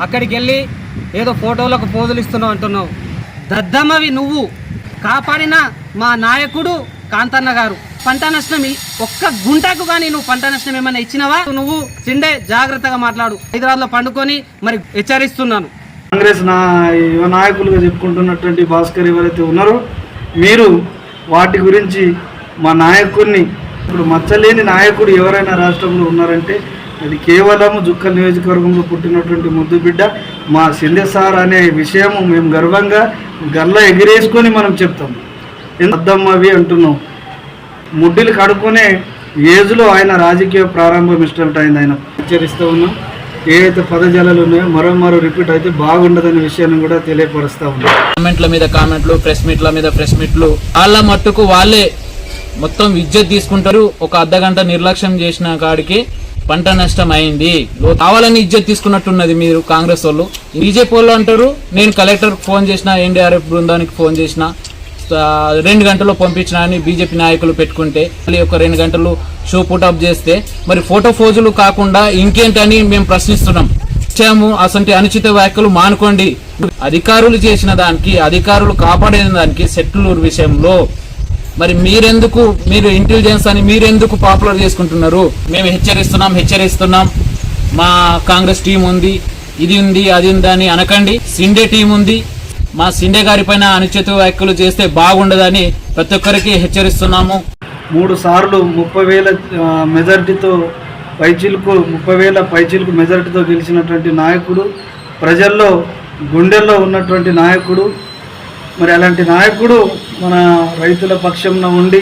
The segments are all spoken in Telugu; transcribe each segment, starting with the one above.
అక్కడికి వెళ్ళి ఏదో ఫోటోలకు పోజులు ఇస్తున్నావు అంటున్నావు. దద్దమ్మవి నువ్వు. కాపాడిన మా నాయకుడు కాంతన్న గారు పంట నష్టం ఒక్క గుంటకు కానీ నువ్వు పంట నష్టం ఏమైనా ఇచ్చినవా? నువ్వు సిండే జాగ్రత్తగా మాట్లాడు. హైదరాబాద్లో పండుకొని మరి హెచ్చరిస్తున్నాను. కాంగ్రెస్ యువ నాయకులుగా చెప్పుకుంటున్నటువంటి భాస్కర్ ఎవరైతే ఉన్నారో మీరు వాటి గురించి మా నాయకుడిని, ఇప్పుడు మచ్చలేని నాయకుడు ఎవరైనా రాష్ట్రంలో ఉన్నారంటే అది కేవలం జుక్కల్ నియోజకవర్గంలో పుట్టినటువంటి ముద్దు బిడ్డ మా సిండే సార్ అనే విషయం మేము గర్వంగా గల్లా ఎగిరేసుకొని మనం చెప్తాం. అద్దమ్మవి అంటున్నాం. ముడ్డిలు కడుక్కునే ఏజ్లో ఆయన రాజకీయ ప్రారంభం ఇష్టం అయింది. ఆయన హెచ్చరిస్తూ ఉన్నాం. ఏదైతే పదజాలాలు ఉన్నాయో మరో రిపీట్ అయితే బాగుండదనే విషయాన్ని కూడా తెలియపరుస్తూ ఉన్నాం. కామెంట్ల మీద కామెంట్లు, ప్రెస్ మీట్ల మీద ప్రెస్ మీట్లు, వాళ్ళ మట్టుకు వాళ్ళే మొత్తం విద్యుత్ తీసుకుంటారు. ఒక అర్ధగంట నిర్లక్ష్యం చేసిన కాడికి పంట నష్టం అయింది. కావాలని ఇజ్జత్ తీసుకున్నట్టున్నది మీరు కాంగ్రెస్ వాళ్ళు. బీజేపీ వాళ్ళు అంటారు నేను కలెక్టర్ ఫోన్ చేసిన, ఎన్డీఆర్ఎఫ్ బృందానికి ఫోన్ చేసిన, 2 గంటల్లో పంపించిన అని బీజేపీ నాయకులు పెట్టుకుంటే ఒక 2 గంటలు షో పుటప్ చేస్తే మరి ఫోటో ఫోజులు కాకుండా ఇంకేంటని మేము ప్రశ్నిస్తున్నాం. అసంటి అనుచిత వ్యాఖ్యలు మానుకోండి. అధికారులు చేసిన దానికి, అధికారులు కాపాడే దానికి సెట్లూరు విషయంలో మరి మీరు ఇంటెలిజెన్స్ అని మీరెందుకు పాపులర్ చేసుకుంటున్నారు? మేము హెచ్చరిస్తున్నాం. మా కాంగ్రెస్ టీం ఉంది, ఇది ఉంది, అది ఉంది అని అనకండి. సిండే టీం ఉంది. మా సిండే గారి పైన అనుచిత వ్యాఖ్యలు చేస్తే బాగుండదని ప్రతి ఒక్కరికి హెచ్చరిస్తున్నాము. 3 సార్లు 30,000 మెజారిటీతో 30,000 పైచీలకు మెజారిటీతో గెలిచినటువంటి నాయకుడు, ప్రజల్లో గుండెల్లో ఉన్నటువంటి నాయకుడు. మరి అలాంటి నాయకుడు మన రైతుల పక్షంలో ఉండి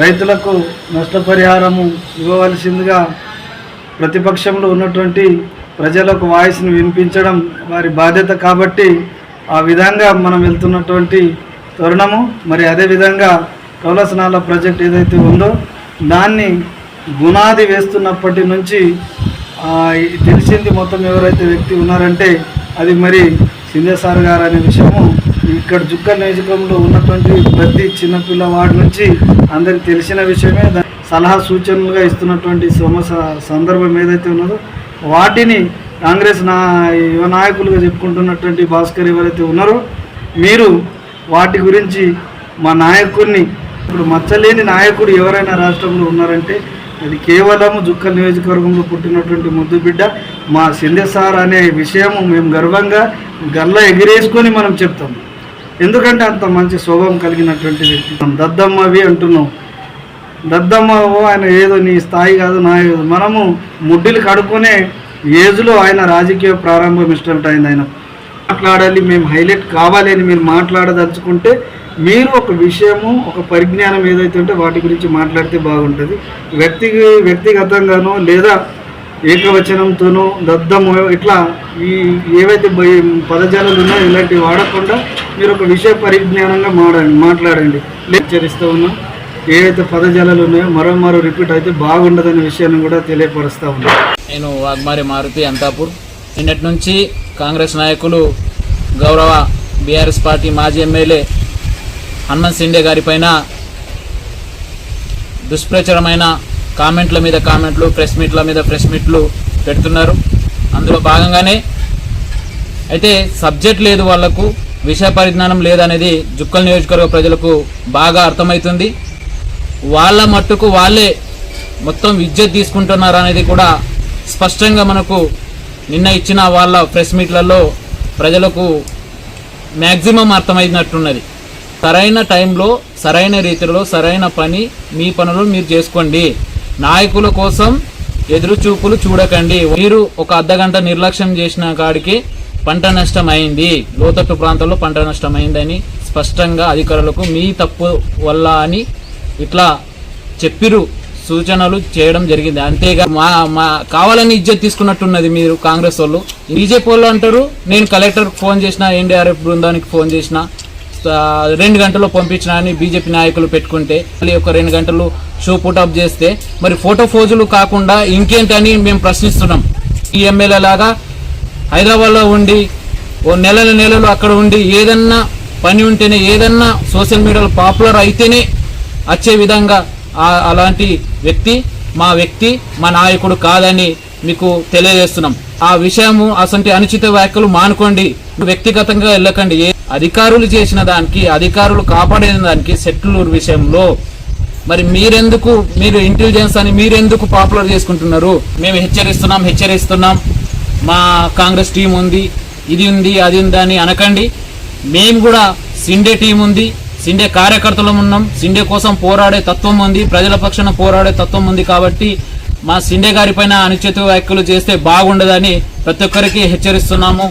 రైతులకు నష్టపరిహారము ఇవ్వవలసిందిగా ప్రతిపక్షంలో ఉన్నటువంటి ప్రజలకు వాయిస్ని వినిపించడం వారి బాధ్యత. కాబట్టి ఆ విధంగా మనం వెళ్తున్నటువంటి తరుణము. మరి అదేవిధంగా కౌలసనాల ప్రాజెక్ట్ ఏదైతే ఉందో దాన్ని గుణాది వేస్తున్నప్పటి నుంచి తెలిసింది మొత్తం ఎవరైతే వ్యక్తి ఉన్నారంటే అది మరి సిండే సార్ గారు అనే విషయము ఇక్కడ జుక్కల్ నియోజకవర్గంలో ఉన్నటువంటి ప్రతి చిన్నపిల్లవాడి నుంచి అందరికి తెలిసిన విషయమే. సలహా సూచనలుగా ఇస్తున్నటువంటి సందర్భం ఏదైతే ఉన్నదో వాటిని కాంగ్రెస్ యువ నాయకులుగా చెప్పుకుంటున్నటువంటి భాస్కర్ ఎవరైతే ఉన్నారో మీరు వాటి గురించి మా నాయకుడిని, ఇప్పుడు మచ్చలేని నాయకుడు ఎవరైనా రాష్ట్రంలో ఉన్నారంటే అది కేవలం జుక్కల్ నియోజకవర్గంలో పుట్టినటువంటి ముద్దు బిడ్డ మా సిండే సార్ అనే విషయం మేము గర్వంగా గల్లా ఎగిరేసుకొని మనం చెప్తాం. ఎందుకంటే అంత మంచి స్వభావం కలిగినటువంటి వ్యక్తి. దద్దమ్మవి అంటున్నాం. దద్దమ్మ ఆయన ఏదో నీ స్థాయి కాదు, నా మనము ముడ్డిలు కడుక్కునే ఏజ్లో ఆయన రాజకీయ ప్రారంభం ఇష్టం అయింది. ఆయన మాట్లాడాలి, మేము హైలైట్ కావాలి అని మీరు మాట్లాడదలుచుకుంటే మీరు ఒక విషయము, ఒక పరిజ్ఞానం ఏదైతే ఉంటే వాటి గురించి మాట్లాడితే బాగుంటుంది. వ్యక్తిగతంగానో లేదా ఏకవచనంతోనో దద్దము ఇట్లా ఏవైతే పదజాలాలు ఉన్నాయో ఇలాంటివి వాడకుండా మీరు ఒక విషయ పరిజ్ఞానంగా మాట్లాడండి. హెచ్చరిస్తూ ఉన్నాం. ఏవైతే పదజాలాలు ఉన్నాయో మరో రిపీట్ అయితే బాగుండదనే విషయాన్ని కూడా తెలియపరుస్తూ ఉన్నాం. నేను వాగ్మారి మారుతి అంతాపూర్. నిన్నటి నుంచి కాంగ్రెస్ నాయకులు గౌరవ బీఆర్ఎస్ పార్టీ మాజీ ఎమ్మెల్యే హనుమంత్ సిండే గారి పైన దుష్ప్రచారమైన కామెంట్ల మీద కామెంట్లు, ప్రెస్ మీట్ల మీద ప్రెస్ మీట్లు పెడుతున్నారు. అందులో భాగంగానే అయితే సబ్జెక్ట్ లేదు, వాళ్లకు విషయ పరిజ్ఞానం లేదనేది జుక్కల్ నియోజకవర్గ ప్రజలకు బాగా అర్థమవుతుంది. వాళ్ళ మట్టుకు వాళ్ళే మొత్తం విద్యుత్ తీసుకుంటున్నారు అనేది కూడా స్పష్టంగా మనకు నిన్న ఇచ్చిన వాళ్ళ ప్రెస్ మీట్లలో ప్రజలకు మ్యాక్సిమం అర్థమైనట్టున్నది. సరైన టైంలో, సరైన రీతిలో, సరైన పని మీ పనులు మీరు చేసుకోండి. నాయకుల కోసం ఎదురు చూపులు చూడకండి. మీరు ఒక అర్ధగంట నిర్లక్ష్యం చేసిన కాడికి పంట నష్టం అయింది, లోతట్టు ప్రాంతంలో పంట నష్టం అయిందని స్పష్టంగా అధికారులకు మీ తప్పు వల్ల అని ఇట్లా చెప్పిరు, సూచనలు చేయడం జరిగింది. అంతేగా మా కావాలని ఇజ్జత్ తీసుకున్నట్టున్నది మీరు కాంగ్రెస్ వాళ్ళు. బీజేపీ వాళ్ళు అంటారు నేను కలెక్టర్ ఫోన్ చేసిన, ఎన్డీఆర్ఎఫ్ బృందానికి ఫోన్ చేసిన, 2 గంటల్లో పంపించిన అని బీజేపీ నాయకులు పెట్టుకుంటే ఒక 2 గంటలు షో పుటప్ చేస్తే మరి ఫోటో ఫోజులు కాకుండా ఇంకేంటని మేము ప్రశ్నిస్తున్నాం. ఈ ఎమ్మెల్యే లాగా హైదరాబాద్లో ఉండి ఓ నెలలు అక్కడ ఉండి ఏదన్నా పని ఉంటేనే, ఏదన్నా సోషల్ మీడియాలో పాపులర్ అయితేనే వచ్చే విధంగా అలాంటి వ్యక్తి మా వ్యక్తి మా నాయకుడు కాదని మీకు తెలియజేస్తున్నాం. ఆ విషయము అసంటి అనుచిత వ్యాఖ్యలు మానుకోండి, వ్యక్తిగతంగా వెళ్ళకండి. అధికారులు చేసిన దానికి, అధికారులు కాపాడిన దానికి సెట్లూరు విషయంలో మరి మీరు ఇంటెలిజెన్స్ అని మీరెందుకు పాపులర్ చేసుకుంటున్నారు? మేము హెచ్చరిస్తున్నాం. మా కాంగ్రెస్ టీం ఉంది, ఇది ఉంది, అది ఉంది అని అనకండి. మేము కూడా సిండే టీం ఉంది, సిండే కార్యకర్తలం ఉన్నాం, సిండే కోసం పోరాడే తత్వం ఉంది, ప్రజల పక్షాన పోరాడే తత్వం ఉంది. కాబట్టి మా సిండే గారి పైన అనుచిత వ్యాఖ్యలు చేస్తే బాగుండదని ప్రతి ఒక్కరికి హెచ్చరిస్తున్నాము.